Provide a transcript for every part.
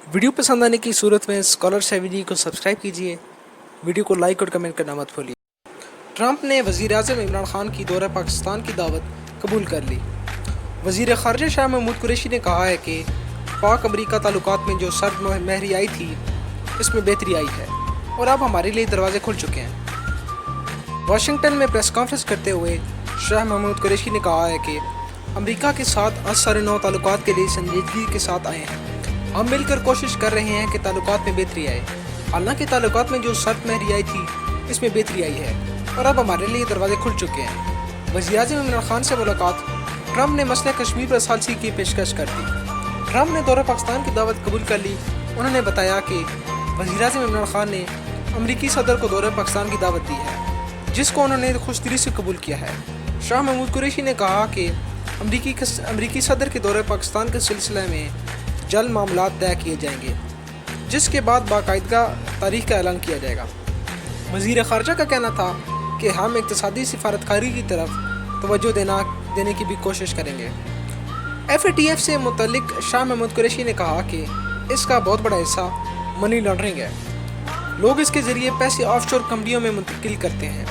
Video पसंद आने की सूरत में स्कॉलर सेविजी को सब्सक्राइब कीजिए। वीडियो को लाइक और कमेंट करना मत भूलिए। ट्रंप ने वज़ीर-ए-आज़म इमरान खान की दौरा पाकिस्तान की दावत कबूल कर ली। वज़ीर ख़ारजा शाह महमूद कुरैशी ने कहा है कि पाक अमरीका ताल्लुकात में जो सर्द महरी आई थी, इसमें बेहतरी आई है और अब हमारे लिए दरवाजे खुल चुके हैं। वाशिंगटन में प्रेस कॉन्फ्रेंस करते हुए शाह महमूद कुरैशी ने कहा है कि अमरीका के साथ असर-ए-नौ ताल्लुकात के लिए संजीदगी के साथ आए हैं। हम मिलकर कोशिश कर रहे हैं कि ताल्लुकात में बेहतरी आए। हालांकि ताल्लुकात में जो सर्द महरी आई थी, इसमें बेहतरी आई है और अब हमारे लिए दरवाजे खुल चुके हैं। वज़ीर-ए-आज़म इमरान खान से मुलाकात। ट्रंप ने मसले कश्मीर पर सालसी की पेशकश कर दी। ट्रंप ने दौरा पाकिस्तान की दावत कबूल कर ली। उन्होंने बताया कि वज़ीर-ए-आज़म इमरान खान ने अमरीकी सदर को दौरा पाकिस्तान की दावत दी है, जिसको उन्होंने खुशदिली से कबूल किया है। शाह महमूद कुरैशी ने कहा कि अमरीकी सदर के दौरे पाकिस्तान के सिलसिले में जल्द मामलात तय किए जाएंगे, जिसके बाद बाकायदा तारीख का ऐलान किया जाएगा। वज़ीर ख़ारजा का कहना था कि हम इक़्तिसादी सिफारतकारी की तरफ तवज्जो देने की भी कोशिश करेंगे। FATF से मुतल्लिक शाह महमूद कुरैशी ने कहा कि इसका बहुत बड़ा हिस्सा मनी लॉन्ड्रिंग है। लोग इसके ज़रिए पैसे ऑफशोर कंपनियों में मुंतकिल करते हैं।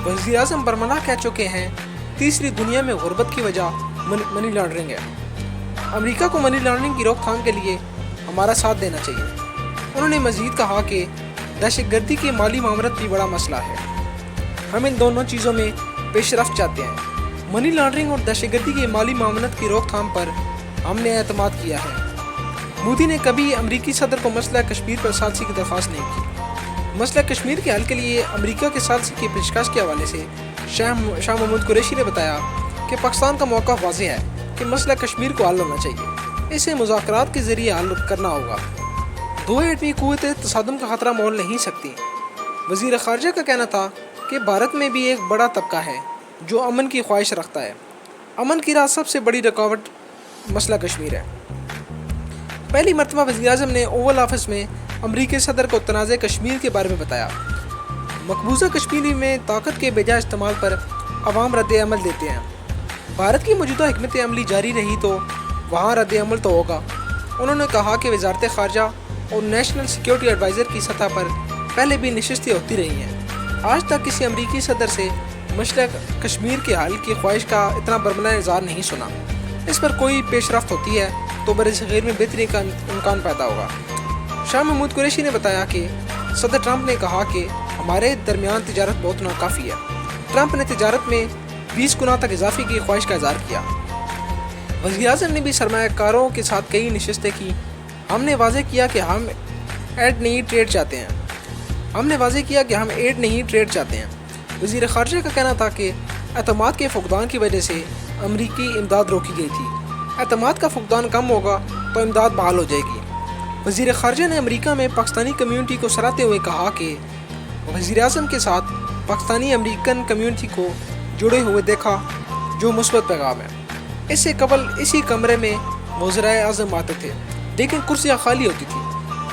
वज़ीर-ए-आज़म बरमला कह चुके हैं, तीसरी दुनिया में गुर्बत की वजह मनी लॉन्ड्रिंग है। अमेरिका को मनी लॉन्ड्रिंग की रोकथाम के लिए हमारा साथ देना चाहिए। उन्होंने मज़ीद कहा कि दहशतगर्दी की माली मामरत भी बड़ा मसला है। हम इन दोनों चीज़ों में पेशरफ्त चाहते हैं। मनी लॉन्ड्रिंग और दहशतगर्दी की माली मामरत की रोकथाम पर हमने एतमाद किया है। मोदी ने कभी अमरीकी सदर को मसला कश्मीर पर सालसी की दरख्वास्त नहीं की। मसला कश्मीर के हल के लिए अमरीका के सालसी की पेशकश के हवाले से शाह महमूद कुरैशी ने बताया कि पाकिस्तान का मौका वाज़ेह है कि मसला कश्मीर को हल होना चाहिए। इसे मुज़ाकरात के ज़रिए हल करना होगा। दो एटमी क़ुव्वतें तसादुम का ख़तरा मोल नहीं सकती। वज़ीर ख़ारजा का कहना था कि भारत में भी एक बड़ा तबका है जो अमन की ख्वाहिश रखता है। अमन की राह सबसे बड़ी रुकावट मसला कश्मीर है। पहली मरतबा वज़ीर-ए-आज़म ने ओवल ऑफिस में अमरीकी सदर को तनाज़े कश्मीर के बारे में बताया। मकबूजा कश्मीर में ताकत के बेजा इस्तेमाल पर अवाम रद्द अमल देते हैं। भारत की मौजूदा हिकमत अमली जारी रही तो वहाँ रद्द अमल तो होगा। उन्होंने कहा कि वज़ारत ख़ारजा और नेशनल सिक्योरिटी एडवाइज़र की सतह पर पहले भी नशिस्तें होती रही हैं। आज तक किसी अमरीकी सदर से मसला कश्मीर के हल की ख्वाहिश का इतना बरमला इज़हार नहीं सुना। इस पर कोई पेशरफ्त होती है तो बरसग़ीर में बेहतरी का इम्कान पैदा होगा। शाह महमूद कुरैशी ने बताया कि सदर ट्रंप ने कहा कि हमारे दरमियान तिजारत बहुत नाकाफ़ी है। ट्रंप ने तिजारत में 20 गुना तक इजाफे की ख्वाहिश का इज़हार किया। वज़ीर-ए-आज़म ने भी सरमायाकारों के साथ कई नशिस्तें की। हमने वाज़ेह किया कि हम एड नहीं ट्रेड चाहते हैं। वज़ीर ख़ारजा का कहना था कि एतमाद के फुक़दान की वजह से अमरीकी इमदाद रोकी गई थी। एतमाद का फुक़दान कम होगा तो इमदाद बहाल हो जाएगी। वज़ीर ख़ारजा ने अमरीका में पाकिस्तानी कम्यूनिटी को सराहते हुए कहा कि वज़ीर-ए-आज़म के साथ पाकिस्तानी अमरीकन कम्यूनिटी को जुड़े हुए देखा, जो मुस्बत पैगाम है। इससे कबल इसी कमरे में वज़ीर-ए-आज़म आते थे, लेकिन कुर्सियाँ खाली होती थी।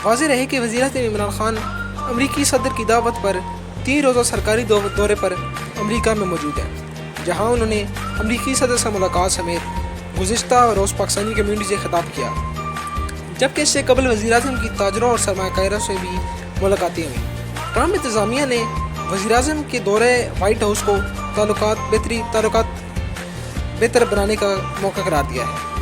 वाज़ेह रहे कि वज़ीर-ए-आज़म इमरान खान अमरीकी सदर की दावत पर 3 रोज़ा सरकारी दौरे पर अमरीका में मौजूद हैं, जहाँ उन्होंने अमरीकी सदर से मुलाकात समेत गुज़िश्ता रोज़ पाकिस्तानी कम्यूनिटी से खिताब किया, जबकि इससे कबल वज़ीर-ए-आज़म की ताजरों और सरमायाकारों से भी मुलाकातें हुई। ट्रंप इंतज़ामिया ने वज़ीर-ए-आज़म के दौरे वाइट हाउस को ताल्लुकात बेहतर बनाने का मौका करार दिया है।